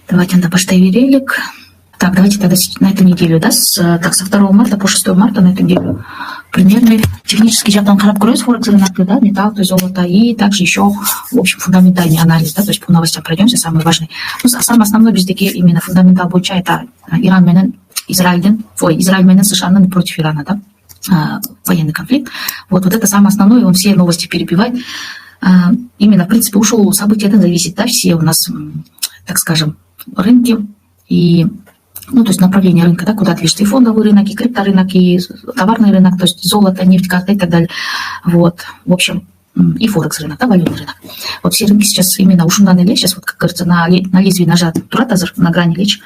Давайте на баштайверелик. Так, давайте тогда на эту неделю, да, со 2 марта по 6 марта на эту неделю примерный технический жабдан харап көрөз форекс рынок, да, металл, то есть золото, и также еще, в общем, фундаментальный анализ, да, то есть по новостям пройдемся, самый важный. Ну, самый основной биздеки именно фундаментал бойча это Иран менен Израиль менен США против Ирана, да, военный конфликт. Вот это самое основное, он все новости перебивает. Именно, в принципе, ушел события, это зависит, да, все у нас, так скажем, рынки и, ну, то есть направление рынка, да, куда движется и фондовый рынок, и крипторынок, и товарный рынок, то есть золото, нефть, газ и так далее. Вот, в общем, и форекс рынок, да, валютный рынок. Вот все рынки сейчас именно ушундан или сейчас, вот, как говорится, на лезвии ножа туратазар, на грани лечь.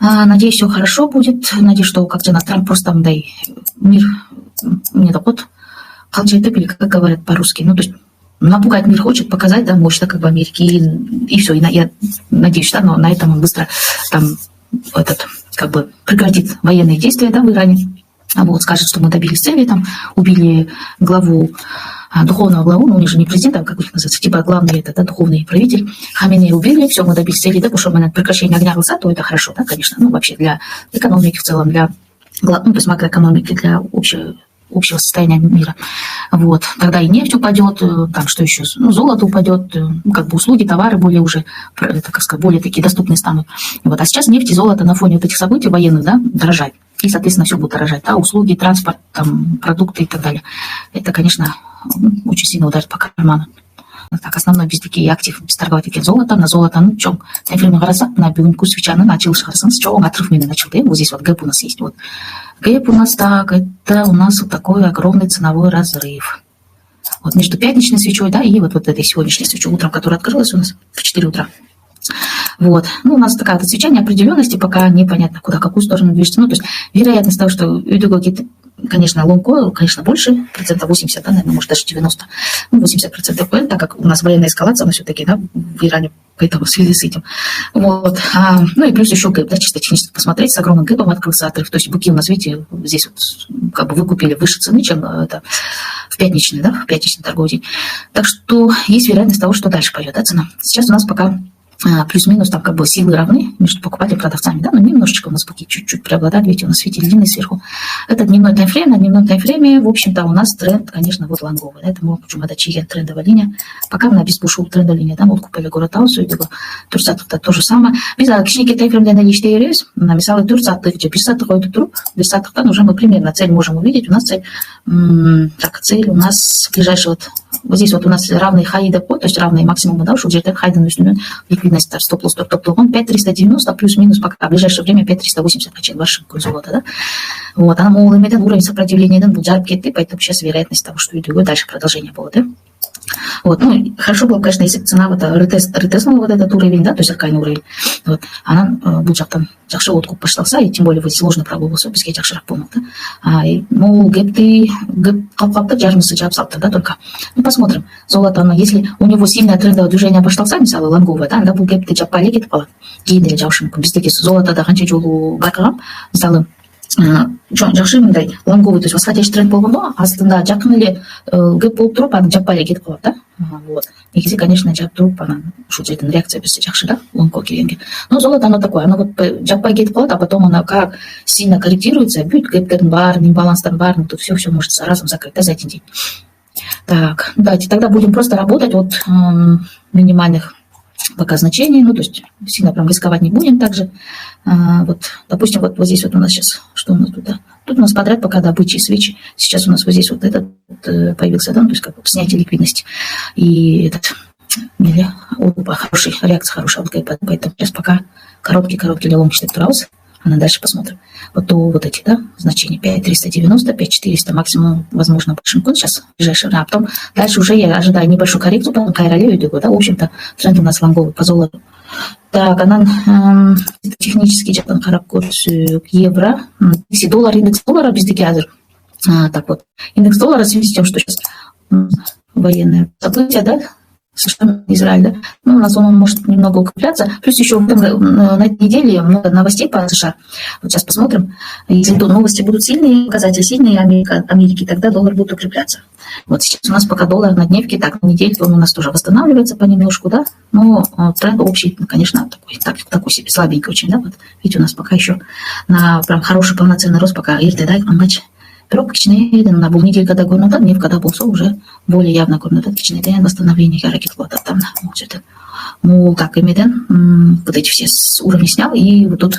Надеюсь, все хорошо будет. Надеюсь, что как-то на Трамп просто там, да, и мир не доход, или как говорят по-русски, ну, то есть напугать мир хочет, показать, да, мощь, да, как бы Америки, и все. Я надеюсь, да, но на этом он быстро там как бы прекратит военные действия, да, в Иране. Вот, скажет, что мы добились цели, там, убили главу, духовного главу, ну, у них же не президент, а как их называется, типа главный это, да, духовный правитель. Хаминея убили, все, мы добились цели, да, потому что мы прекращение огня глаза, то это хорошо, да, конечно, ну, вообще для экономики в целом, для, ну, то есть макроэкономики, для общего состояния мира. Вот. Тогда и нефть упадет, там что еще, ну, золото упадет, как бы услуги, товары более уже, так сказать, более такие доступные станут. Вот. А сейчас нефть и золото на фоне вот этих событий военных, да, дорожать. И, соответственно, все будет дорожать, да, услуги, транспорт, там, продукты и так далее. Это, конечно, очень сильно ударит по карману. Так, основной такие актив без торговать золото, на золото, ну, чем тайфрейм гараса, на бюн курс свечана начал шарсан, с чего он отрыв меня начал, да, вот здесь вот гэп у нас есть, вот. Гэп у нас так, это у нас вот такой огромный ценовой разрыв. Вот между пятничной свечой, да, и вот этой сегодняшней свечой утром, которая открылась у нас в 4 утра. Вот. Ну, у нас такая вот свеча неопределенности, пока непонятно, куда, какую сторону движется. Ну, то есть вероятность того, что какие-то, конечно, лонг-койл, конечно, больше, процентов 80, да, наверное, может, даже 90, ну, 80% койл, так как у нас военная эскалация, она все-таки, да, в Иране, поэтому в связи с этим. Вот. Ну, и плюс еще гэп, да, чисто технически посмотреть, с огромным гэпом открылся отрыв. То есть быки у нас, видите, здесь вот как бы выкупили выше цены, чем это в пятничный, да, в пятничный торговый день. Так что есть вероятность того, что дальше пойдет, да, цена. Сейчас у нас пока плюс-минус там как бы силы равны между покупателями и продавцами, да, но немножечко у нас пока чуть-чуть преобладает, видите, у нас светили длинный сверху. Это дневной таймфрейм, на дневном таймфрейме, в общем-то, у нас тренд, конечно, вот лонговый, да, это мы почему-то трендовая линия, пока мы написали ушел трендовая линия, да, вот купили город Аусу, и Турцатовта то же самое. Без кишники таймфрейм для наличия РС, написали Турцатых, где Бирсатых, это труп, Бирсатых, уже мы примерно цель можем увидеть, у нас цель, так, цель у нас ближайший вот здесь вот у нас равные хаи депо, то есть равные максимумы, да, что где-то хайден ликвидность, стоп-лосс, топ-топ-лон, 5,390, плюс-минус пока, в ближайшее время 5,380, качает вашим золото, да. Вот, она мол, имеет уровень сопротивления, да, будет жаркий, поэтому сейчас вероятность того, что идет дальше продолжение было, да. Вот, ну, хорошо было, конечно, если цена вот ретестнула вот этот уровень, да, то есть аркайный уровень, вот, она будет там жақсы откуп пошлался, и тем более вот сложно пробовался, без этих жақсырақ помнил, да. Ну, гэп қалып жармысы жабып салыпты, да, только. Ну, посмотрим. Золото, оно, если у него сильное трендовое движение пошлался, мысалы, лонговое, да, анда бұл гэпті жаппай кетіп қалады. Кейін деле жаушы мүмкін. Біздегі золотода қанша жолу байқағам, мысалы, жақсы мындай лонговый, то есть восходящий тренд болғанда, астында жақын эле гэп болып тұрып, аны жаппай кетіп қалады, да. Вот. Негізі, конечно, жап тұрып, ана ушул жерден реакция берсе жақсы, да, лонгко келгенге. Но золото оно такое, оно вот жаппай кетіп қалады, а потом оно как сильно корректируется, бүйт гэптердің барын, имбаланстардың барын, тут все может разом закрыть, да, за один день. Так, давайте тогда будем просто работать от минимальных пока значений, ну, то есть сильно прям рисковать не будем также. Вот, допустим, вот здесь вот у нас сейчас, что у нас тут, да? Тут у нас подряд пока добычи и свечи. Сейчас у нас вот здесь вот этот появился, да, ну, то есть как бы снятие ликвидности. И этот, хорошая реакция, хорошая, поэтому сейчас пока короткий для лонг траус. А на дальше посмотрим. Вот эти, да, значения 5,390, 5,400, максимум, возможно, большим код сейчас, в ближайшее время. А потом дальше уже я ожидаю небольшую коррекцию, потом кайролею иду, да, в общем-то, тренд у нас лонговый по золоту. Так, она технически жақтан қарап көрсек, евро, доллар, индекс доллара бізде қазір. Так вот, индекс доллара в связи с тем, что сейчас военные события, да, США, Израиль, да. Ну, у нас он может немного укрепляться. Плюс еще на этой неделе много новостей по США. Вот сейчас посмотрим. Если новости будут сильные, показатели сильные Америки, тогда доллар будет укрепляться. Вот сейчас у нас пока доллар на дневке, так, на недельке он у нас тоже восстанавливается понемножку, да. Но тренд общий, конечно, такой себе слабенький очень, да. Вот, видите, у нас пока еще на прям хороший полноценный рост, пока ертедай амач. Бирок кичинеден мына бул неделькада көрүнүп атат, дневкада болсо уже более явно көрүнүп атат, кичинеден восстановлениеге аракет кылып атат там могул жерден. Мол так эмеден вот эти все уровни снял, и вот тут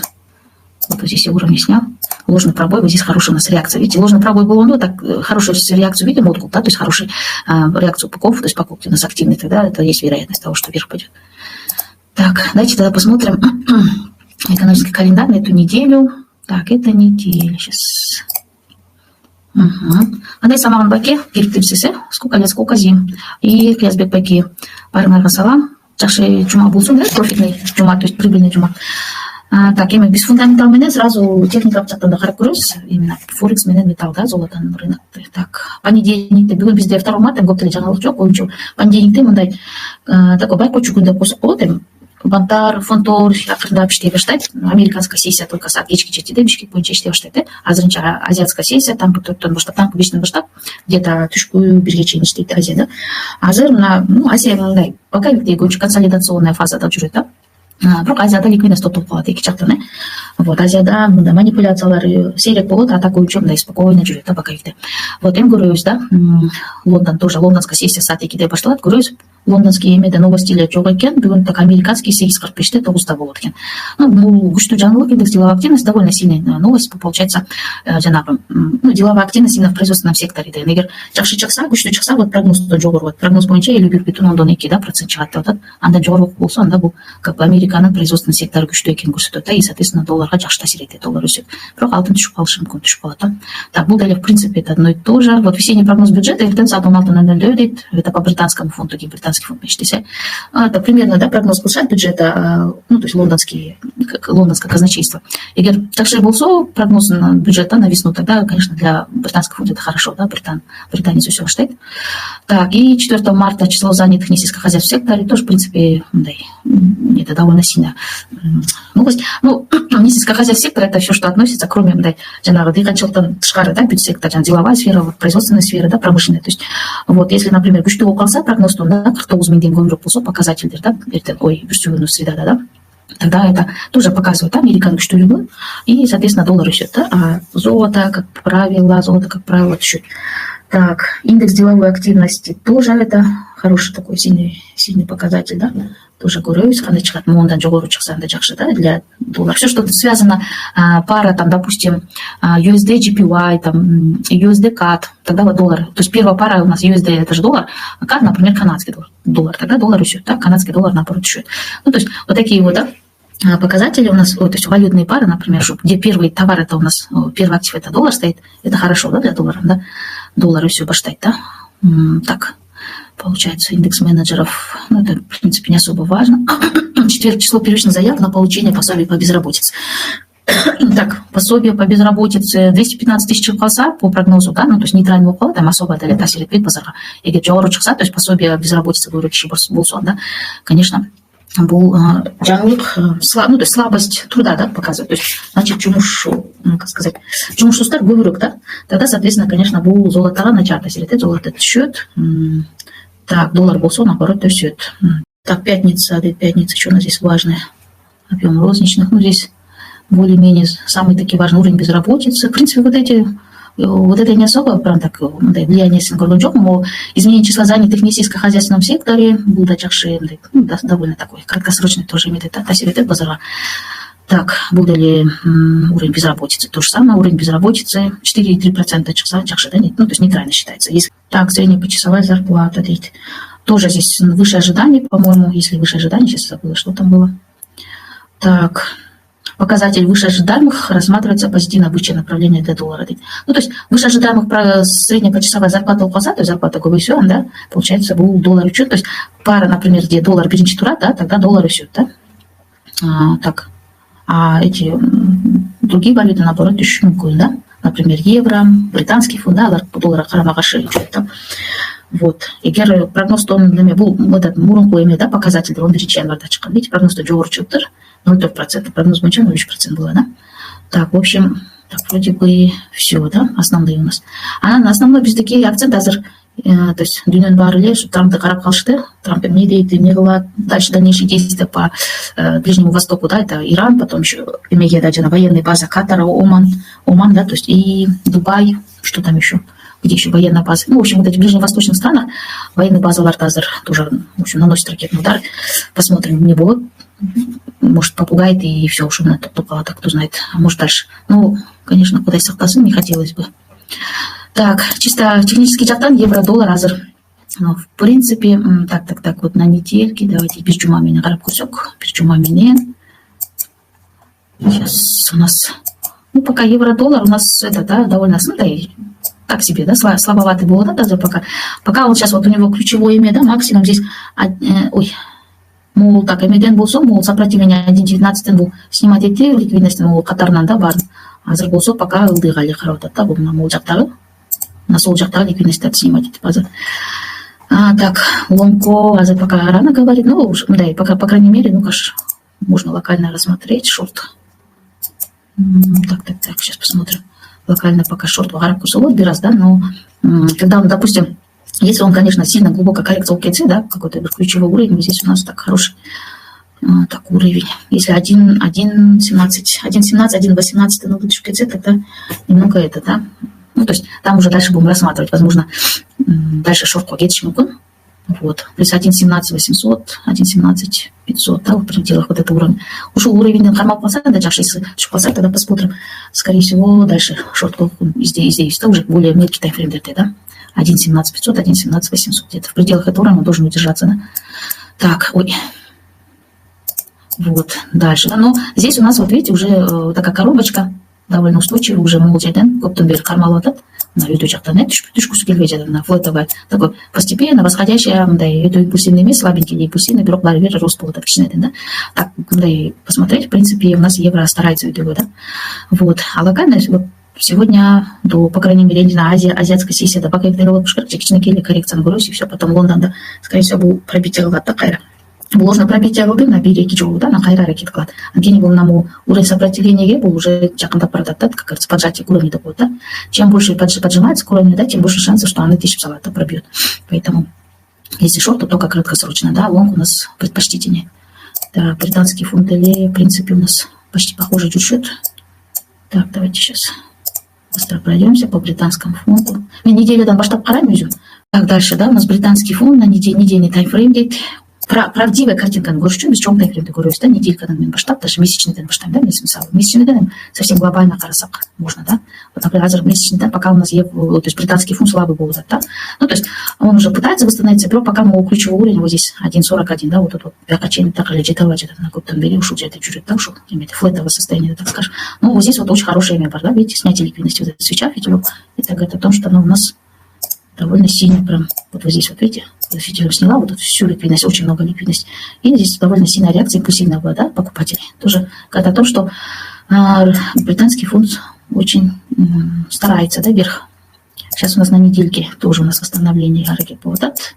вот здесь я уровни снял. Ложный пробой, вот здесь хорошая у нас реакция. Видите, ложный пробой был, ну так хорошую реакцию видим, отклик, да, то есть хорошую реакцию упаковки, то есть покупки у нас активные, тогда это есть вероятность того, что вверх пойдет. Так, давайте тогда посмотрим экономический календарь на эту неделю. Так, это неделя сейчас. Андай саман баке кириптирсесе сколько лет, сколько зим. И Кязбек баке пармарга салам. Чаши чума булсун, да, профитный чума, то есть прибыльный чума. Так, именно без фундаментал менен сразу техника чаттанда карап көрөбүз. Именно Форекс менен металл, да, золотонун рынокто. Так, понедельникте бүгүн бизде 2 марта көп деле жаңылык жок, боюнча понедельникте мындай такой байкочу күн деп койсок болот эми. Банттар, фонддор акырындап иштей баштайт. Американская сессия только саат кечки жетиде Бишкек боюнча иштей баштайт, да. Азырынча азиатская сессия таңкы 4-төн баштап, таңкы 5-тен баштап где-то түшкү 1-ге чейин иштейт Азия, да. Азыр мына, Азия мындай пока көбүнчө консолидационная фазада жүрөт, да. Бирок Азияда ликвидность топтоп калат эки жактан, э. Вот Азияда мындай манипуляциялар сейрек болот, а так боюнча мындай спокойно жүрөт, да, пока. Вот эми көрөбүз, да. Лондон тоже, лондонская сессия саат 2-де башталат, көрөбүз. Лондонский эмеде новости эле жок экен, бүгүн так американский 8:45-те 9-да болот экен. Ну, бул күчтүү жаңылык, индекс деловая активность, довольно сильная новость, получается, жанагы, деловая активность именно в производственном секторе. Эгер жакшы чыкса, күчтүү чыкса, вот прогноздон жогору, прогноз боюнча 51,2 чыгат деп атат. Андан жогору болсо, анда бул как бы Американын производственный сектору күчтүү экенин көрсөтөт, да, и соответственно долларга жакшы таасир этет, доллар өсөт. Бирок алтын түшүп калышы мүмкүн, түшүп калат, да. Так, бул деле в принципе это одно и то же. Вот весенний прогноз бюджета эртең саат 16:00 дейт. Это по британскому фонду, британский фонд иштесе. Это примерно, да, прогноз кылышат бюджета, ну, то есть лондонское казначейство. Эгер жакшы болсо прогноз на бюджета на весну, тогда, конечно, для британского фонда это хорошо, да, британец всё баштайт. Так, и 4 марта число занятых не сельскохозяйственном секторе тоже, в принципе, это довольно сильная новость. Ну, не сельскохозяйственный сектор, это все, что относится, кроме, жанагы дыйканчылыктан тышкары, да, бюджет сектор, деловая сфера, производственная сфера, да, промышленная. То есть, вот, если, например, күчтүү болуп калса прогноз, то, да, 49 миңден көбүрөөк болсо показательдер, да, бүрсүгүнүү средада, да, тогда это тоже показывает Американын күчтүүлүгү, и, соответственно, доллар өсөт, да, а золото, как правило, түшөт. Так, индекс деловой активности тоже это хороший такой сильный показатель, да. Тоже көрөбүз, кандай чыгат, мондан жогору чыкса анда жакшы, да, для доллара. Все, что связано, пара, там, допустим, USD JPY, там, USD CAD, тогда вот доллар. То есть первая пара у нас USD, это же доллар, а CAD, например, канадский доллар. Тогда доллар өсөт, да, канадский доллар, наоборот, өсөт. Ну, то есть вот такие вот, да, показатели у нас, то есть валютные пары, например, где первый товар, это у нас, первый актив, это доллар стоит, это хорошо, да, для доллара, да, доллар өсөт баштайт, да. Так. Получается, индекс менеджеров, ну, это, в принципе, не особо важно. Четверг, число первичных заявок на получение пособия по безработице. Так, пособие по безработице 215 тысяч чыкса по прогнозу, да, ну, то есть нейтральный укол, там особо далее таасир этпейт базарга. Эгер жогору чыкса, то есть пособие безработицы көбүрөөк болсо, да, конечно, бул жаңылык, ну, то есть слабость труда, да, показывает. То есть, значит, как сказать, жумушсуздар көбүрөөк, да, тогда, соответственно, конечно, бул золотого начар таасир этет, золото түшөт. Так, доллар болсо, наоборот, өсөт. Так, пятница, что у нас здесь важное? Объем розничных, ну, здесь более-менее самые такие важные уровни безработицы. В принципе, вот это не особо прям так влияние сингоргон жок, но изменение числа занятых в несельскохозяйственном секторе был жакшы, ну, довольно такой краткосрочный тоже имеет таасир этет базарга. Так, был ли уровень безработицы? То же самое, уровень безработицы 4,3% часа, жакшы, да, ну, то есть нейтрально считается. Так, средняя почасовая зарплата, тоже здесь выше ожиданий, по-моему, если выше ожиданий, сейчас забыла, что там было. Так, показатель выше ожидаемых рассматривается позитивно обычное направление для доллара. Ну, то есть выше ожидаемых средняя почасовая зарплата укалса, то есть зарплата көбөйсө, да, получается, был доллар учет, то есть пара, например, где доллар биринчи турат, да, тогда доллар өсөт, да. Так. А эти другие валюты, наоборот, түшүшү мүмкүн, да. Например, евро, британский фунт, да, доллар карама каршы жүрөт, да. Вот. Егер прогноз-тон был этот мурунку эме, да, показатель, он беречен варда чыккан. Видите, прогноз-то жогору чыктыр, 0,4%, прогноз бойынча 0,3% было, да? Так, в общем, так, вроде бы все, да, основные у нас. А основной биздеки акцент азыр, то есть дүйнөнүн баары эле ушу Трампты карап калышты. Трамп эмне дейт, эмне кылат, дальше дальнейшие действия по Ближнему Востоку, да, это Иран, потом еще эмеге, да, жана военная база Катара, Оман, да, то есть и Дубай, что там еще, где еще военная база. Ну, в общем, вот эти ближневосточных странах военные базы азыр тоже, в общем, наносят ракетный удар. Посмотрим, не будет. Может, попугает и все, уж на только так, кто знает. А может, дальше. Ну, конечно, куда сақтасын, не хотелось бы. Так, чисто технический жактан евро-доллар азыр. Ну, в принципе, так, вот на недельке, давайте без жума менен карап көрсөк. Без жума менен. Сейчас у нас, ну, пока евро-доллар у нас это, да, довольно, так себе, да, слабоватый был, да, даже пока вот сейчас вот у него ключевое имя, да, максимум здесь, мол, так, эмеден болсо, мол, сопротивление 1.19 был снимать эти ликвидность, мол, катарнан, да, бар. Азыр болсо пока ылдыйга эле карап атат, да, бул мол жактагы, на сол жактагы ликвидностьти снимать этип азыр. Так, ломко азыр пока рано говорит, ну, мындай, пока, по крайней мере, ну, конечно, можно локально рассмотреть шорт. Так, сейчас посмотрим. Локально пока шорт вагарап курсовой бираз, да, но когда он, допустим, если он, конечно, сильно глубоко коррекция УКЦ, да, какой-то ключевой уровень, здесь у нас так хороший так, уровень. Если 1.17, 1.18, ну, лучше КЦ, тогда немного это, да. Ну, то есть там уже дальше будем рассматривать, возможно, дальше шорт пакет мумкин. Вот. Плюс 1.17 800, 1.17 500, да, в пределах вот этого уровня. Ушел уровень кармал паса, да, если паса, тогда посмотрим. Скорее всего, дальше шорт здесь, да, уже более мелкий таймфрейм ДТ, да. 1.17 500, 1.17 800. Где-то в пределах этого уровня он должен удержаться, да. Так, вот, дальше. Но здесь у нас, вот видите, уже такая коробочка, довольно устойчивая, уже молчайдан, коптон кармал атат, на виду жактан, түшкүсү келбей жатат, на флотовая, такой постепенно восходящая, мындай, это импульсивный эмес, слабенький, импульсивный, бирок баары бир рост болот кичинеден, да. Так, мындай посмотреть, в принципе, у нас евро старается үйдөгө, да. Вот, а локально сегодня до, по крайней мере, не знаю, азиатская сессия, да, пока их дорога пушкар, кичинекей коррекция нагрузки, и все, потом Лондонда, скорее всего, был пробитие лата кайра. Ложно пробитие лбы на биреки жолу, да, на кайра ракет клад. Антени был нам уровень сопротивления был уже жакында парадат, как говорится, поджатие к уровню такой, да. Чем больше поджимается к уровню, да, тем больше шансов, что она тысяч салата пробьет. Поэтому, если шорт, то только краткосрочно, да, лонг у нас предпочтительнее. Да, британский фунт или, в принципе, у нас почти похожий чуть-чуть. Так, давайте сейчас быстро пройдемся по британскому фунту. Неделю там масштаб параметров. Так, дальше, да, у нас британский фунт на недельный таймфрейм geht. Правдивая картинка, говорю, что без чего таймфрейм, говорю, да, неделька на масштаб, даже месячный масштаб, да, не смысл. Месячный совсем глобально карасак можно, да. Вот, например, месячный, пока у нас то есть британский фунт слабый был, да. Ну, то есть он уже пытается восстановиться, но пока мы ключевой уровень, вот здесь 1.41, да, вот тут вот пякачень, так или где-то на каком-то бере ушел, где-то чуть-чуть, да, ушел, имеет флетовое состояние, так скажем. Ну, вот здесь вот очень хорошее имя, да, видите, снятие ликвидности, вот эта свеча, фитилек, это говорит о том, что она у нас довольно сильно прям, вот здесь вот видите, фитилек сняла, вот тут всю ликвидность, очень много ликвидности. И здесь довольно сильная реакция импульсивная была, да, покупателей. Тоже говорит о том, что британский фунт очень старается, да, вверх. Сейчас у нас на недельке тоже у нас восстановление ракет поводат.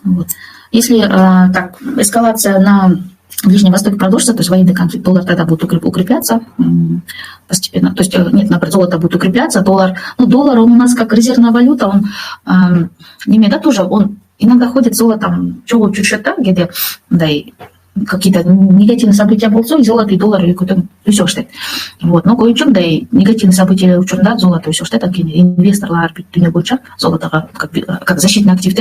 Вот. Если так, эскалация на Ближнем Востоке продолжится, то есть военный конфликт, доллар тогда будет укрепляться постепенно. То есть, нет, наоборот, золото будет укрепляться, доллар, ну, доллар, он у нас как резервная валюта, он не имеет, да, тоже, он иногда ходит золотом, чуть-чуть там, где, да, и какие-то негативные события болсо, и золото, и доллар, и какой-то, все что. Вот, но кое-чем, да, и негативные события учен, да, золото, все что, такие инвесторлар, дүние бойынша, золото, как защитный актив,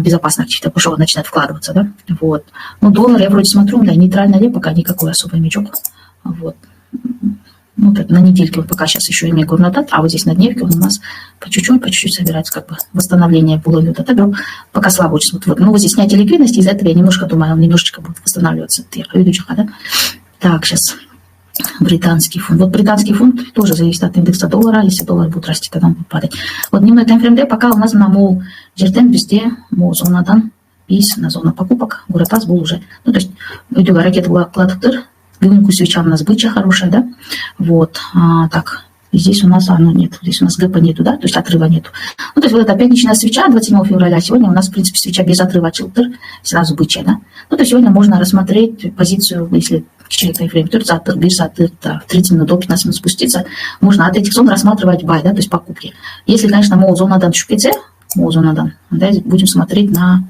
безопасный актив, пошел, начинает вкладываться, да, вот. Ну, доллар, я вроде смотрю, да, нейтрально ли, пока никакой особый мячок, вот. Ну, так, на недельке он пока сейчас еще имеет горнотат, а вот здесь на дневке он у нас по чуть-чуть собирается, как бы, восстановление полулюта табел, пока слабо очень. Вот, ну, вот здесь снятие ликвидности, из-за этого я немножко думаю, он немножечко будет восстанавливаться. Да? Так, сейчас британский фунт. Вот британский фунт тоже зависит от индекса доллара, если доллар будет расти, тогда он будет падать. Вот дневной таймфрейм D пока у нас на мол жерден везде, мол зонадан, бис на зона покупок, город был уже. Ну, то есть, ракета была платыктыр. Бүгінгі свеча у нас бычья хорошая, да? Вот, так, И здесь у нас, ну нет, здесь у нас гэпа нету, да, то есть отрыва нету. Ну, то есть вот эта пятничная свеча 27 февраля, сегодня у нас, в принципе, свеча без отрыва чилтер, сразу бычья, да. Ну, то есть сегодня можно рассмотреть позицию, если кичерек таймфрейм затыр, бир затыр, 30 минут до 15 минут спуститься, можно от этих зон рассматривать бай, да, то есть покупки. Если, конечно, мол, зонадан шупице, мол, зонадан, да, будем смотреть на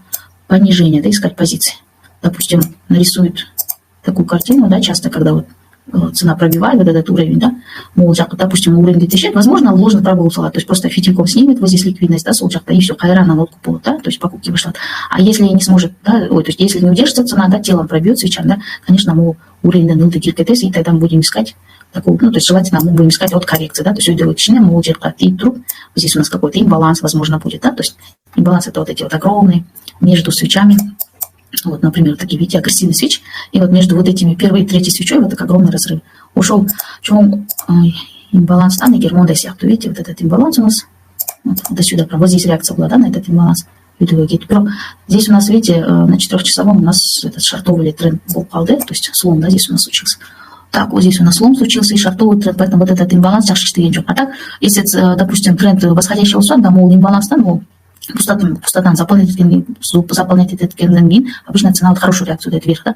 понижение, да, искать позиции. Допустим, нарисуют такую картину, да, часто, когда вот цена пробивает вот этот уровень, да, мол, допустим, уровень 2000, возможно, ложно пробовала, то есть просто фитильком снимет вот здесь ликвидность, да, солчакта, и все, хайра на лодку пол, да, то есть покупки вышла. А если не сможет, да, ой, то есть если не удержится цена, да, телом пробьет свечам, да, конечно, мол, уровень данный такие КТС, и тогда мы будем искать такую, ну, то есть желательно мы будем искать от коррекции, да, то есть уйдет мол, и труп, здесь у нас какой-то имбаланс, возможно, будет, да, то есть имбаланс это вот эти вот огромные между свечами. Вот, например, такие, видите, агрессивный свеч. И вот между вот этими первой и третьей свечой вот такой огромный разрыв. Ушел, в чем имбаланс там, и гермонда сяхту. Видите, вот этот имбаланс у нас. Вот до сюда, вот здесь реакция была, да, на этот имбаланс. Здесь у нас, видите, на 4-часовом у нас этот шартовый тренд был палде, то есть слом, да, здесь у нас случился. Так, вот здесь у нас слом случился и шартовый тренд, поэтому вот этот имбаланс, а так, если, допустим, тренд восходящего суда, да, мол, имбаланс, да, мол, пустота заполнять этот кенденмин, обычно цена вот хорошую реакцию дает вверх, да.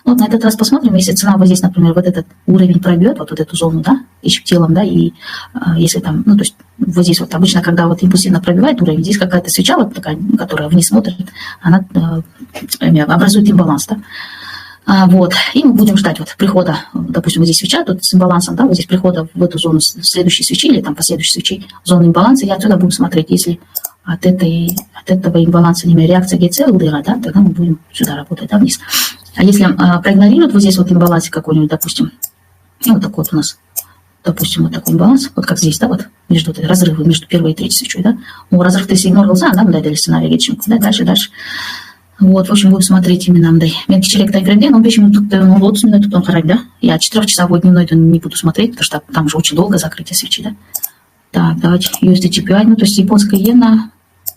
Вот на этот раз посмотрим, если цена вот здесь, например, вот этот уровень пробьет, вот эту зону, да, ищем телом, да, и если там, ну, то есть вот здесь вот обычно, когда вот импульсивно пробивает уровень, здесь какая-то свеча вот такая, которая вниз смотрит, она образует имбаланс, да. Вот, и мы будем ждать вот прихода, допустим, вот здесь свеча, тут с имбалансом, да, вот здесь прихода в эту зону следующей свечи или там последующей свечи, зоны имбаланса, и отсюда будем смотреть, если от этого имбаланса не имеет реакция ГЦ, ЛДР, да, тогда мы будем сюда работать, да, вниз. А если проигнорируют вот здесь вот имбаланс какой-нибудь, допустим, ну, вот такой вот у нас, допустим, вот такой имбаланс, вот как здесь, да, вот, между вот, разрывы между первой и третьей свечой, да, ну, разрыв ты сигнорился, да, дали сценарий речи, да, дальше. Вот, в общем, будем смотреть именно, да, мен кичерек таймфреймде, но почему тут, ну, 20 минут тут он харать, да, я 4-часовой дневной не буду смотреть, потому что там же очень долго закрытие свечи, да. Так, давайте USD-TPI, ну, то есть японская иена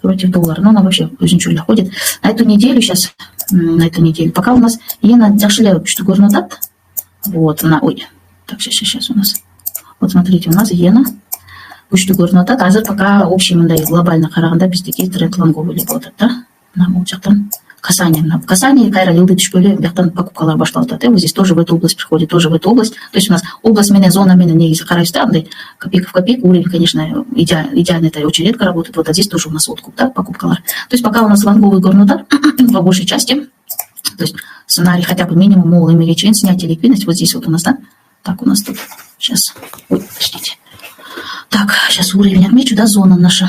против доллара, но она вообще очень ходит. На эту неделю сейчас, пока у нас иена дешевле, что горнодат, вот, она, ой, так, сейчас у нас, вот смотрите, у нас иена, что горнодат, а пока общий, да, глобально хараганда, без таких тренд лонговый либо вот это, на молчатан. Касание кайра лилды тишпөле бяхтан покупкалар башталды. Вот здесь тоже в эту область приходит, тоже в эту область. То есть у нас область меня, зона меня не харайстанды, копейка в копейку, уровень, конечно, идеально это очень редко работает. Вот а здесь тоже у нас откуп, да, покупкалар. То есть пока у нас лонговый горнудар по большей части, то есть сценарий хотя бы минимум, мол, имели чин, снятие ликвидность, вот здесь вот у нас, да. Так, у нас тут сейчас, ой, подождите. Так, сейчас уровень отмечу, да, зона наша.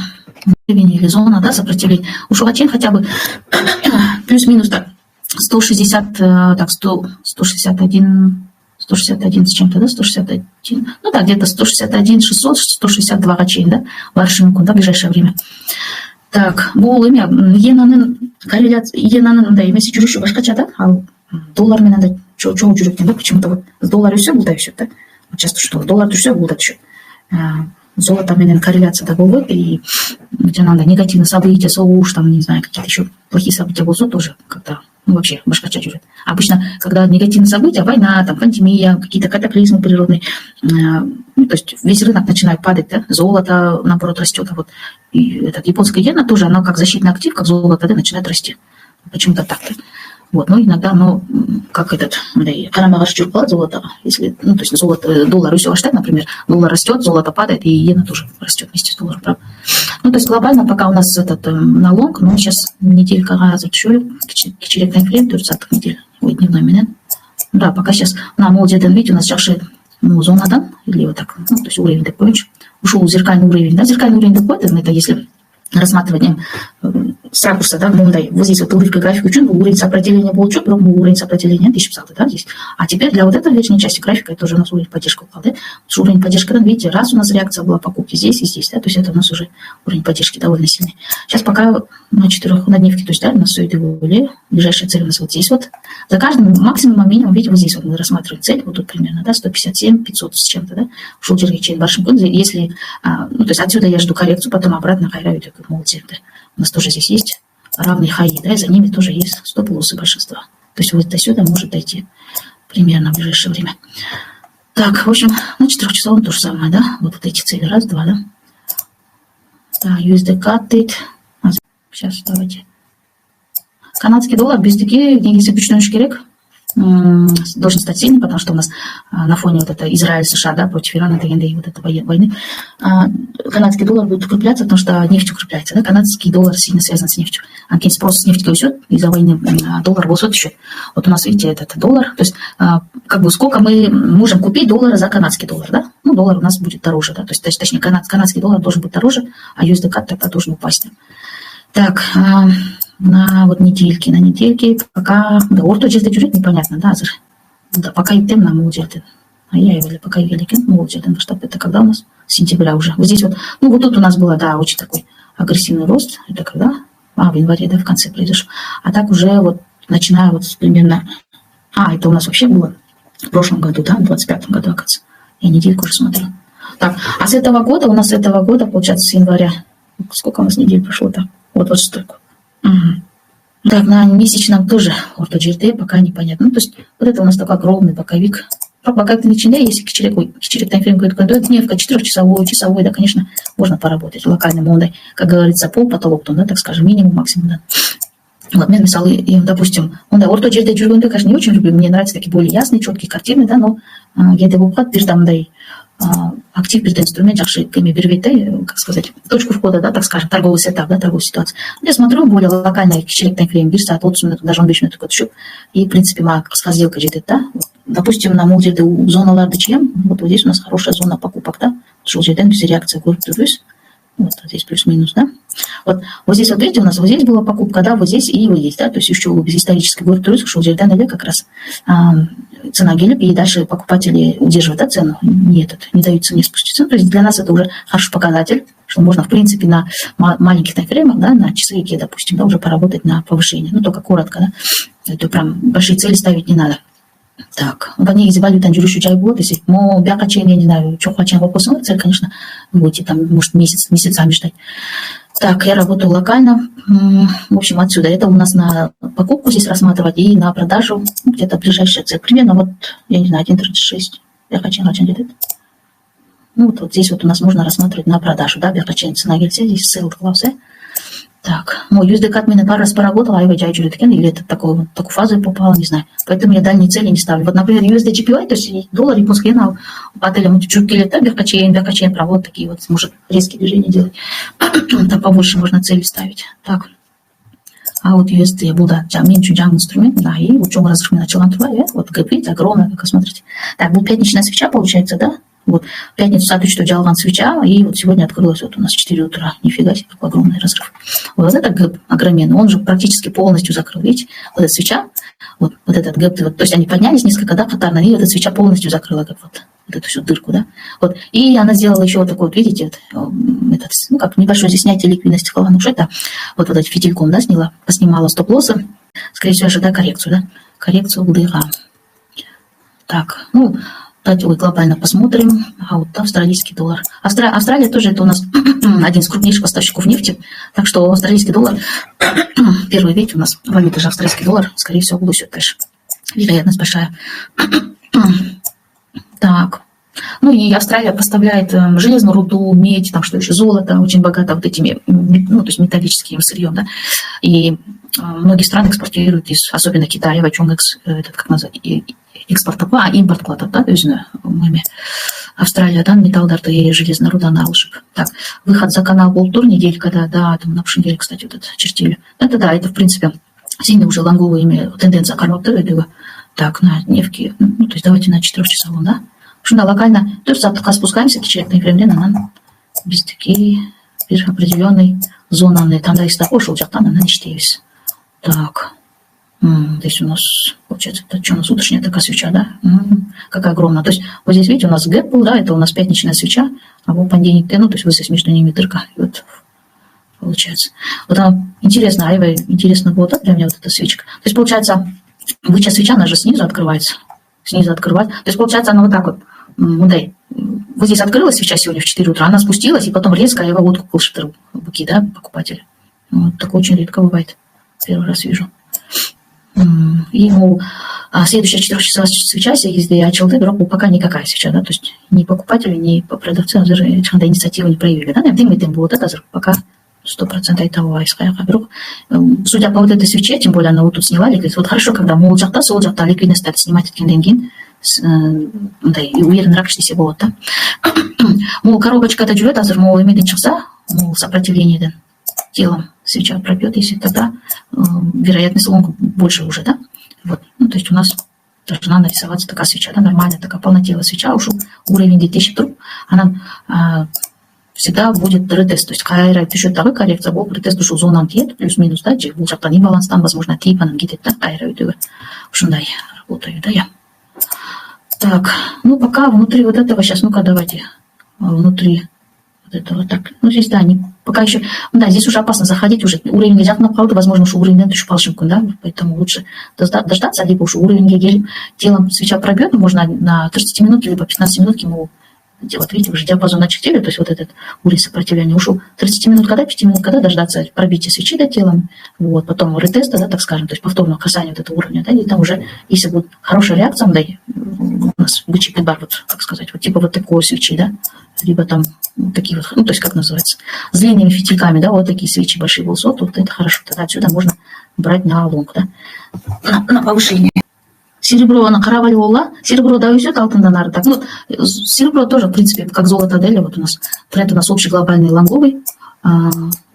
Уровень или зона, да, сопротивления. Ушел один хотя бы плюс-минус так 160, так 161 с чем-то, да, 161, ну да, где-то 161, 600, 162 гачейн, да, в аршинку, да, в ближайшее время. Так, бұл имя, енанын корреляция, енанын, да, емесі жүруші башқача, да, ал доллармен анда чоу жүректен, да, почему-то вот с доллара все бұл да түсет, да, вот часто что, доллар түссе бұл да түсет. Золото менен корреляция да болот, и где надо негативные события, соуш, там, не знаю, какие-то еще плохие события болсо тоже как-то, ну, вообще башкача жүрет. Обычно, когда негативные события, война, там, пандемия, какие-то катаклизмы природные, ну, то есть весь рынок начинает падать, да, золото, наоборот, растет, а вот и этот японская иена тоже, она как защитный актив, как золото, да, начинает расти. Почему-то так-то. Вот, но иногда, ну, как этот, карамагаш чурпал золото, если, ну, то есть золото, доллар все аштат, например, доллар растет, золото падает, и иена тоже растет вместе с долларом, правда? Ну, то есть глобально пока у нас этот на лонг, но сейчас неделька разочек, кичерек таймфрейм, 30 недель, ой, дневной минет. Да, пока сейчас на молдеден, видите, у нас сейчас ну, зона, да, или вот так, ну, то есть уровень такой, ушел зеркальный уровень, да, зеркальный уровень такой, это если рассматриванием с ракурса, да, вот здесь вот урывка графика учен, уровень сопротивления был учет, был уровень сопротивления 1050, да, здесь. А теперь для вот этой верхней части графика, это уже у нас уровень поддержки упал, да, уровень поддержки, да, видите, раз у нас реакция была покупки здесь и здесь, да, то есть это у нас уже уровень поддержки довольно сильный. Сейчас пока на 4 на дневке, то есть, да, у нас все это были, ближайшая цель у нас вот здесь вот, за каждым максимумом, минимум, видите, вот здесь вот мы рассматриваем цель, вот тут примерно, да, 157, 500 с чем-то, да, ушел дергачей большим кодом, если, ну, то есть отсюда я жду коррекцию, потом обратно хайраю такой молотик, да. У нас тоже здесь есть равные хаи, да, и за ними тоже есть стоп-лоссы большинства. То есть вот до сюда может дойти примерно в ближайшее время. Так, в общем, на 4-часовом то же самое, да? Вот эти цели. Раз, два, да? Да, USD катит. Сейчас, давайте. Канадский доллар бездеки негизи күчтөнүш керек. Должен стать сильным, потому что у нас на фоне вот это Израиль-США, да, против Ирана дегендей вот этой войны, канадский доллар будет укрепляться, потому что нефть укрепляется, да, канадский доллар сильно связан с нефтью. А когда спрос с нефти уйдет из-за войны, доллар высот еще. Вот у нас, видите, этот доллар, то есть как бы сколько мы можем купить доллара за канадский доллар, да? Ну, доллар у нас будет дороже, да, то есть точнее канадский доллар должен быть дороже, а USD тогда должен упасть. Так, на вот недельки, пока да, орто жерде жүрөт непонятно, да, азыр. Да, пока иттем на мол жерден. А я или пока ели екен, мол жерден баштап, это когда у нас? Сентября уже. Вот здесь вот, ну вот тут у нас было, да, очень такой агрессивный рост. Это когда? В январе, да, в конце произошел. А так уже вот, начиная вот примерно... это у нас вообще было в прошлом году, да, в 25-м году, оказывается. Я недельку уже смотрела. Так, а с этого года, у нас с этого года, получается, с января, сколько у нас недель прошло-то? Вот столько. Угу. Так, на месячном тоже орто GRT пока непонятно. Ну, то есть вот это у нас такой огромный боковик. Пока ты начинаешь, если кичерек таймфрейм говорит, дневка, 4-часовой, да, конечно, можно поработать локальным модой, как говорится, пол потолок, да, так скажем, минимум, максимум, да. Вот, мен мысалы, допустим, орто жерде жүргенде, конечно, не очень люблю, мне нравятся такие более ясные, четкие картины, да, но где-то бывает, бир тамдай актив бирде инструмент жақсы кеме бербейді, как сказать, точку входа, да, так скажем, торговый сетап, да, торговая ситуация. Я смотрю, более локальный кичерек таймфрейм, 1 саат 30 минут, даже 15 минут түшіп, и, в принципе, қысқа сделка жетеді, да. Допустим, на мол жерде зоналарды чьем, вот здесь у нас хорошая зона покупок, да, шел жерден без реакции көріп тұрбыз. Вот здесь плюс-минус, да. Вот здесь, вот видите, у нас вот здесь была покупка, да, вот здесь и вот здесь, да, то есть еще без исторической горы шел жерден или как раз цена гелеп, и дальше покупатели удерживают, да, цену, не дают цене спуститься. То есть для нас это уже хороший показатель, что можно, в принципе, на маленьких таймфреймах, да, на часовике, допустим, да, уже поработать на повышение, ну, только коротко, да, это прям большие цели ставить не надо. Так, негізі валютан жүруші жай болады, если бяка чейн, я не знаю, что хочем вопросом, цель, конечно, вы будете там, может, месяцами ждать. Так, я работаю локально, в общем, отсюда. Это у нас на покупку здесь рассматривать и на продажу, где-то ближайшая цель. Примерно вот, я не знаю, 1.36, я хочу где-то. Ну, вот здесь вот у нас можно рассматривать на продажу, да, бяка чейн, цена гельце, здесь ссылка класса. Так, USD кат меня пару раз поработала, а его дядя или это такую фазу я попала, не знаю. Поэтому я дальние цели не ставлю. Вот, например, USD GPY, то есть доллар и после на отелям чуть лета, бяхачейн, провод такие вот, может резкие движения делать. Там побольше можно цели ставить. Так, а вот USD я буду меньше инструмент, да, и вот чем разрыв я начала натурать, вот как видите, огромная, как смотрите. Так, был пятничная свеча, получается, да? Вот, в пятницу саточно джалган свеча, и вот сегодня открылась вот у нас в 4 утра. Нифига себе, какой огромный разрыв. Вот это гэп огроменный, он же практически полностью закрыл, видите? Вот эта свеча, вот этот гэп, вот, то есть они поднялись несколько, да, паттерна, и вот эта свеча полностью закрыла гэп, вот эту всю дырку, да. Вот, и она сделала еще вот такой вот, видите, этот, ну, как небольшое здесь снятие ликвидности колонушек, да, вот этим фитильком, да, поснимала стоп-лоссы, скорее всего, ожидая коррекцию, да, коррекцию УДХ. Так, ну, давайте глобально посмотрим. Вот австралийский доллар. Австралия тоже это у нас один из крупнейших поставщиков нефти. Так что австралийский доллар, первый, видите, у нас валюта же австралийский доллар, скорее всего, будет дальше. Вероятность большая. Так. Ну и Австралия поставляет железную руду, медь, там что еще, золото, очень богато вот этими, ну, то есть металлическим сырьем, да. И многие страны экспортируют, особенно Китай, о чем этот, как назвать, экспорт, импорт кладат, да, то есть Австралиядан металлдарды и железная руда на алышып. Так, выход за канал был тур неделька, да, там на прошлой неделе, кстати, вот это чертили. Это да, это в принципе сильно уже лонговые тенденция кармоптера. Так, на нефть, ну, то есть давайте на 4-часовом, да. Шунда локально, тоже завтра спускаемся, кичерек времени, нам без такие определенной зоны, там да и стопор шел, там на нечтевис. Так, здесь у нас, получается, это что у нас утренняя такая свеча, да? Какая огромная. То есть вот здесь, видите, у нас гэп был, да, это у нас пятничная свеча, а вот пандемик, ну, то есть вот здесь между ними дырка, и вот получается. Вот она интересно, интересно было, да, для меня вот эта свечка. То есть получается, бычья свеча, она же снизу открывается. То есть получается, она вот так вот, вот здесь открылась свеча сегодня в 4 утра, она спустилась, и потом резко я водку быки, да, покупатель. Вот такое очень редко бывает. Первый раз вижу. И следующая 4-часовая свеча сегізде ачылды, бирок пока никакая свеча, да, то есть ни покупатели, ни продавцы азыр ешкандай инициатива не проявили, да, демейден болот азыр пока 100% айта албайбыз каяка. Бирок судя по вот этой свече, тем более она вот тут сняла ликвидность, вот хорошо, когда могул жакта, сол жакта ликвидностьтарды снимать эткенден кийин мындай уверенныраак иштесе болот да. Могул коробочкада жүрөт азыр, могул эмеден чыкса, могул сопротивлениеден телом свеча пробьет, если тогда вероятность лонга больше уже, да. Вот, ну, то есть у нас должна нарисоваться такая свеча, да, нормальная такая полнотелая свеча, уж уровень 2000 труб, она всегда будет ретест, то есть кайра пишет такой коррекция, был ретест ушу зонан тиет, плюс-минус, да, был жактан баланс, там, возможно, типаном гидет, да, кайра өтөбө, ушундай работаю, да, я. Так, ну, пока внутри вот этого, сейчас, ну-ка, давайте, внутри вот этого, так, ну, здесь, да, не, пока еще, да, здесь уже опасно заходить, уже уровень нельзя на палку, возможно, что уровень нет еще палшинку, да, поэтому лучше дождаться, либо уж уровень гель телом свеча пробьет, можно на 30 минут, либо 15 минут ему делать, видите, уже диапазон очертили, то есть вот этот уровень сопротивления ушел 30 минут, когда, 5 минут, когда дождаться пробития свечи, да, телом, вот, потом ретеста, да, так скажем, то есть повторного касания вот этого уровня, да, и там уже, если будет хорошая реакция, да, у нас бычий пидбар, вот, как сказать, вот типа вот такой свечи, да, либо там вот такие вот, ну, то есть, как называется, с длинными фитильками, да, вот такие свечи, большие волсот, вот это хорошо, тогда отсюда можно брать на лонг, да, на повышение. Серебро, она караваль волла, серебро да уйдет, алтындан ары так. Ну, серебро тоже, в принципе, как золото дели, вот у нас тренд у нас общий глобальный лонговый,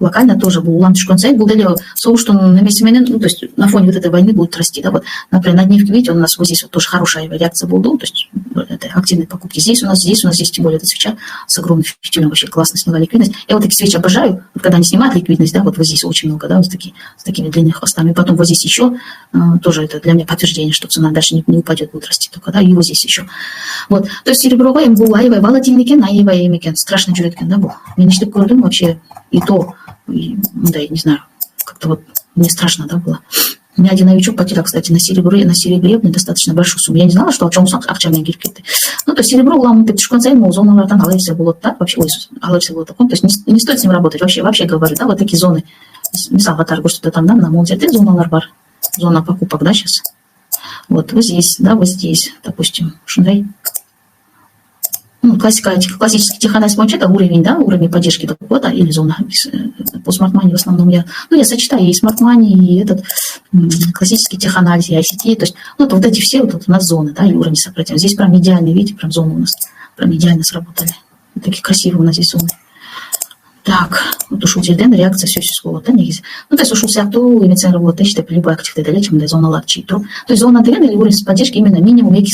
локально тоже был улан түшкөн сайт, был дели соуштун немесименен, ну, то есть на фоне вот этой войны будет расти, да, вот, например, на дневке, видите, у нас вот здесь вот тоже хорошая реакция была, то есть это активные покупки. Здесь у нас здесь, тем более эта свеча с огромным фитилем вообще классно сняла ликвидность. Я вот такие свечи обожаю, вот, когда они снимают ликвидность, да, вот здесь очень много, да, вот с такими длинными хвостами. Потом вот здесь еще тоже это для меня подтверждение, что цена дальше не упадет, будет расти только, да, и вот здесь еще. Вот, то есть серебровая им был аевая волатильникен, аевая имекен, страшно жүреткен, да, был. Мен иштеп көрдүм вообще, и то, да, я не знаю, как-то вот мне страшно, да, было. У меня один новичок потерял, кстати, на серебре достаточно большую сумму. Я не знала, что о чем акчамен киркетти. Ну, то есть серебро уламын деп түшкөн сайын, зоналардан алайся было так, вообще, алайся было таком, то есть не стоит с ним работать, вообще говорю, да, вот такие зоны, мисалга торгу что-то там, да, на молдерде зоналар бар, зона покупок, да, сейчас. Вот здесь, да, вот здесь, допустим, шундай. Ну, классический теханализ бойынша это уровень, да, уровень поддержки дохода или зона по смарт-мани в основном я сочетаю и смарт-мани, и этот классический теханализ, и ICT, то есть, ну, вот эти все вот у нас зоны, да, и уровень сопротивления. Здесь прям идеальные, видите, прям зоны у нас, прям идеально сработали. Вот такие красивые у нас здесь зоны. Так, вот ушул жерден реакция все болот, да, негизи. Ну, то есть ушул сыяктуу эмицион работа иштеп любой активде деле чымдай зоналарды чыйтуу. То есть зона деген или уровень поддержки именно минимум эки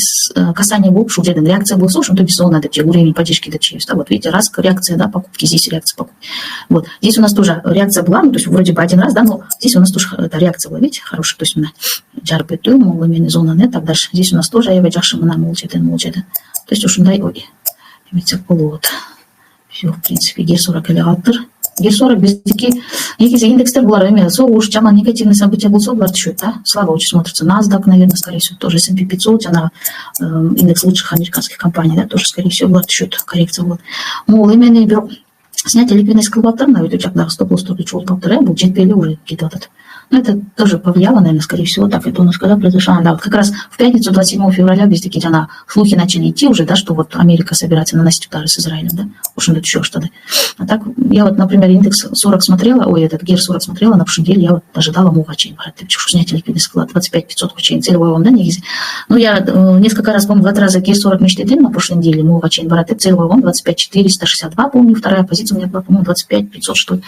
касание болуп ушул жерден реакция болсо ошентип биз зона деп же уровень поддержки деп чыйбыз, да. Вот видите, раз реакция, да, покупки, здесь реакция покупки. Вот здесь у нас тоже реакция была, ну, то есть вроде бы один раз, да, но здесь у нас тоже эта реакция была, видите, хорошая, то есть мына жарып өтүү, могул эмени зона не так дальше. Здесь у нас тоже аябай жакшы мына могул жерден. То есть ушундай эметсек болот. Все, в принципе, ГЕР-40 или Алтыр. ГЕР-40 биздики негизи индекстер булар эме согуш жаман негативный события болсо булар түшөт, да. Слабо очень смотрится. NASDAQ, наверное, скорее всего, тоже S&P 500, жана индекс лучших американских компаний, да, тоже, скорее всего, булар түшөт, коррекция болот. Могул эмени бирок снятие ликвидности кылып аптыр, өтө жакдагы стоп-лоссторду чогултуп аптыр, бул жетпей уже кетип атат. Но это тоже повлияло, наверное, скорее всего, так это у нас когда произошло. Да, вот как раз в пятницу, 27 февраля, без такие слухи начали идти уже, да, что вот Америка собирается наносить удары с Израилем, да, уж это еще что-то. А так, я вот, например, индекс 40 смотрела, этот ГЕР-40 смотрела, на прошлой неделе я вот ожидала мугачей, снятие ликвидности вклад 25 500 кучей, целевой вам, да, негизи. Ну, я несколько раз, помню, 2 раза ГЕР-40 мечтатель на прошлой неделе, мугачей, баратып, целевой вам 25 462, помню, вторая позиция у меня была, по-моему, 25 500, что ли.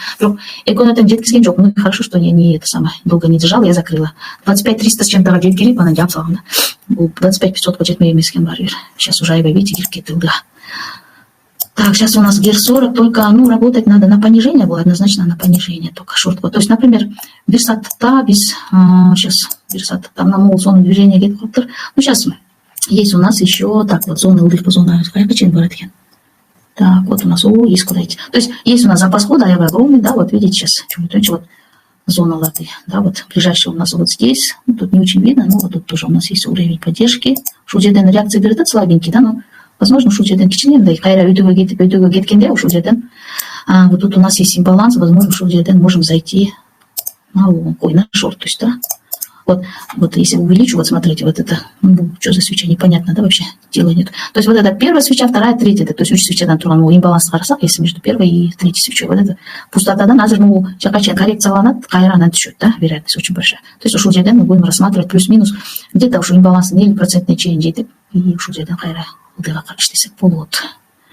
И он это жеткизген жок, ну, хорошо, что я не это самое, долго не держала, я закрыла. 25 300 с чем-то жеткирип, она жапсала, да. 25 500 жетмей эмескен бар. Сейчас уже аябай, видите, киркетти, да. Так, сейчас у нас ГЕР-40, только, ну, работать надо на понижение, было однозначно на понижение, только шортко. То есть, например, Бирсатта, сейчас Бирсатта, там на мол зону движения геткоптер. Ну, сейчас есть у нас еще, так, вот зона ЛДХ по зоне, я хочу бараткен. Так, вот у нас, есть куда идти. То есть, есть у нас запас хода, аябай огромный, да, вот видите, сейчас, вот зона латы, да, вот ближайшая у нас вот здесь, ну, тут не очень видно, но вот тут тоже у нас есть уровень поддержки. Шудеден реакции берет слабенький, да, но возможно шудеден кичинен, да, и кайра өтөгө кеткенде ушудеден. Вот тут у нас есть имбаланс, возможно шудеден можем зайти на лонг, на шорт, то есть, да. Вот если увеличу, вот смотрите, вот это, что за свеча, непонятно, да, вообще, дела нет. То есть вот это первая свеча, вторая, третья, то есть үш свечадан туран, имбаланс қарасақ, если между первой и третьей свечой, вот это пустотадан, азыр, жаққа коррекцияланады, қайрана түседі, да, вероятность очень большая. То есть ушул жерден мы будем рассматривать плюс-минус, где-то уж имбалансы 0% чейн жетіп, и ушул жерден қайра удыға қарыштесек болады.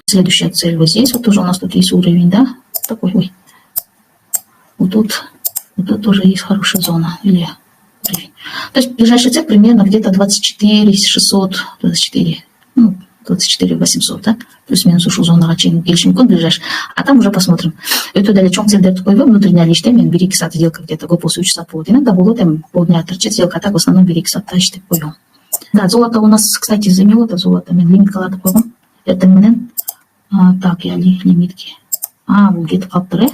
Следующая цель вот здесь, вот тоже у нас тут есть уровень, да, такой, ой, вот тут тоже есть хорошая зона, или уровень. То есть ближайшая цель примерно где-то 24 600, 24, 24 800, да, плюс-минус ушел зона чейн келишим мүмкін ближайший, а там уже посмотрим. Это далее чоң целдерді қойып, внутренняя лишь мен 1-2 саат сделка где-то гопосы 3 саат болады. Иногда было там полдня торчит сделка, а так в основном 1-2 саатта иштеп қоюм. Да, золото у нас, кстати, замело, это золото, мен лимит калады қойғым. Это менен, так, я лимитки. Где-то қалыптыр,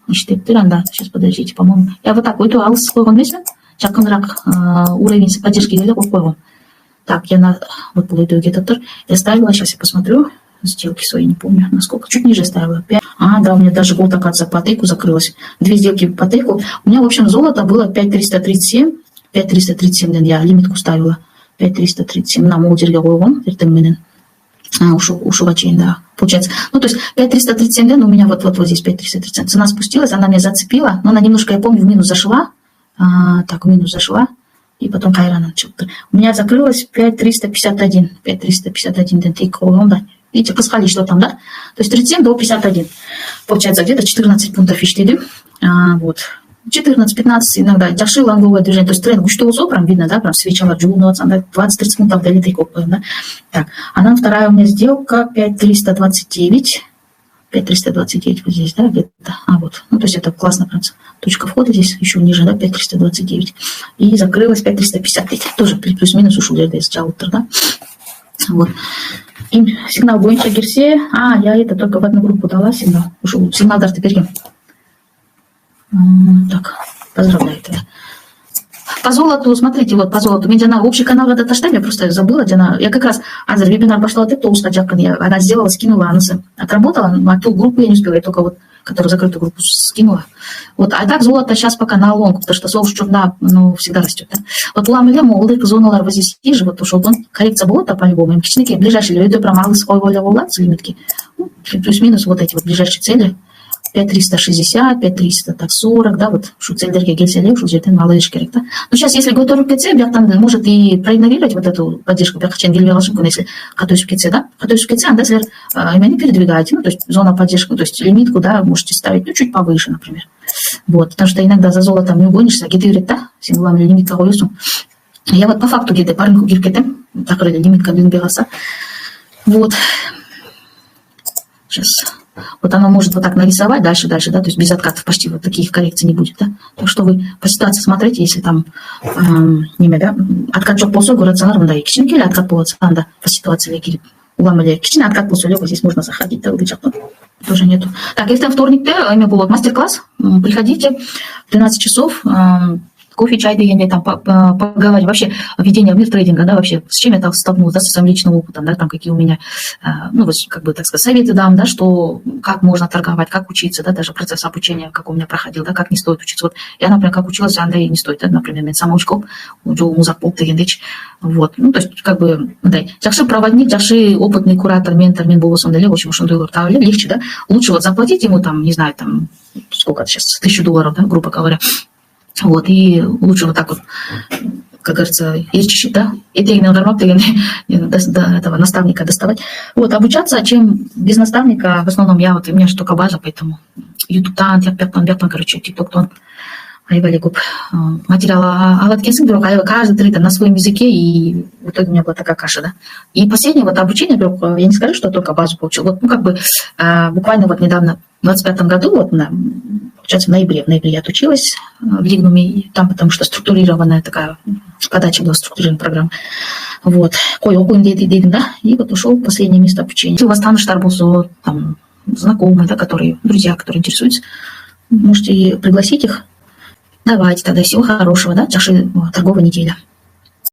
иштептір, анда, сейчас подождите, по-моему. Я вот так, өйтіп алыс қойған емеспін, жақынырақ уровень поддержки келе қойып. Так, вот был это где-то тур. Я ставила, сейчас я посмотрю, сделки свои, не помню, насколько, чуть ниже ставила. 5. Да, у меня даже голд, оказывается, по тейку закрылась. 2 сделки по тейку. У меня, в общем, золото было 5337. 5337, я лимитку ставила. 5337 на молдерле қойғым, ертең ушел чейн, да, получается. То есть 5337, у меня вот здесь 5337. Цена спустилась, она меня зацепила, но она немножко, я помню, в минус зашла. В минус зашла. И потом кайрана начал-то. У меня закрылось 5351. 5351 дентейк, да. Видите, пускали что там, да? То есть 37 до 51. Получается где-то 14 пунктов иштедим. Вот. 14-15 иногда. Жақсы лонговое движение. То есть тренд күшті болса, прям видно, да, прям свечалар жуылып, 20-30 пунктов долетейк қойып, да. Так, вторая у меня сделка 5329. 5329 вот здесь, да, где-то. Вот. То есть это классно, прям точка входа здесь еще ниже, да, 5329. И закрылась 5355. Тоже плюс-минус ушел где-то из чаутер, да. Вот. И сигнал бойынша кирсе, я это только в одну группу дала сигнал. Ушел сигналдар теперь. Так, поздравляю тебя. По золоту, смотрите, вот по золоту. Медиана общий канал этот штаб, я просто забыла. Я как раз, вебинар пошла от этого, она сделала, скинула, она отработала, а ту группу я не успела, я только вот, которую закрытую группу скинула. Вот, а так золото сейчас пока на лонг, потому что солнце черна, всегда растет, да. Вот ламеле молдый, зоналар вот здесь ниже, вот ушел он, коррекция была по-любому, им кичники, ближайшие, это прям малы свой воля волаться, лимитки, плюс-минус вот эти вот ближайшие цели. 5360, 5340, да, вот шуцельдерге гельселе, шуцельден малыш керек, да. Но сейчас, если готовим КЦ, бяктан может и проигнорировать вот эту поддержку, бяхачен гельвелашинку, если готовишь КЦ, да, готовишь КЦ, анда сер именно передвигаете, то есть зона поддержки, то есть лимитку, да, можете ставить, чуть повыше, например. Вот, потому что иногда за золотом не угонишься, где-то говорит, да, символами лимитка қойысың. Я вот по факту где-то парненьку гиркетем, так вроде лимитка бенгеласа. Вот. Сейчас. Вот оно может вот так нарисовать дальше, да, то есть без откатов почти вот таких коррекций не будет, да. Так что вы по ситуации смотрите, если там да, откат жоқ болса, рационар мындай кішкене келе откат болады, да, по ситуации келіп уламеле кішкене откат болса, легко здесь можно заходить, да, тоже нету. Так, ертең вторникте будет мастер-класс, приходите в 12 часов. Кофе, чай, дегенде, там, поговорить, вообще, введение в мир трейдинга, да, вообще, с чем я там столкнулась, да, со своим личным опытом, да, там, какие у меня, вот, как бы, так сказать, советы дам, да, что, как можно торговать, как учиться, да, даже процесс обучения, как у меня проходил, да, как не стоит учиться. Вот, я, например, как училась, Андрей не стоит, да, например, мен самоучком, музапол дегендеч, вот, то есть, как бы, да, жақсы проводник, жақсы опытный куратор, ментор, мен болосам, да, в общем, легче, да, лучше вот заплатить ему, там, не знаю, там, сколько это сейчас, $1000, да, грубо говоря. Вот, и лучше вот так вот, как говорится, ирчищит, да, и до этого наставника доставать. Вот, обучаться, чем без наставника, в основном у меня же только база, поэтому YouTube-тан, короче, TikTok-тон, айваликуп, материал алаткенсин, вдруг каждый трейдер на своем языке, и в итоге у меня была такая каша, да. И последнее вот обучение, вдруг, я не скажу, что только базу получил, вот, как бы, буквально вот недавно, в 25-м году, вот, получается, в ноябре я отучилась в Лигнуме, там, потому что структурированная такая подача была, структурированная программа. Вот. Да, и вот ушел в последнее место обучения. Если у вас там штарбусу, там, знакомые, да, друзья, которые интересуются, можете пригласить их. Давайте тогда всего хорошего, да, торговой недели.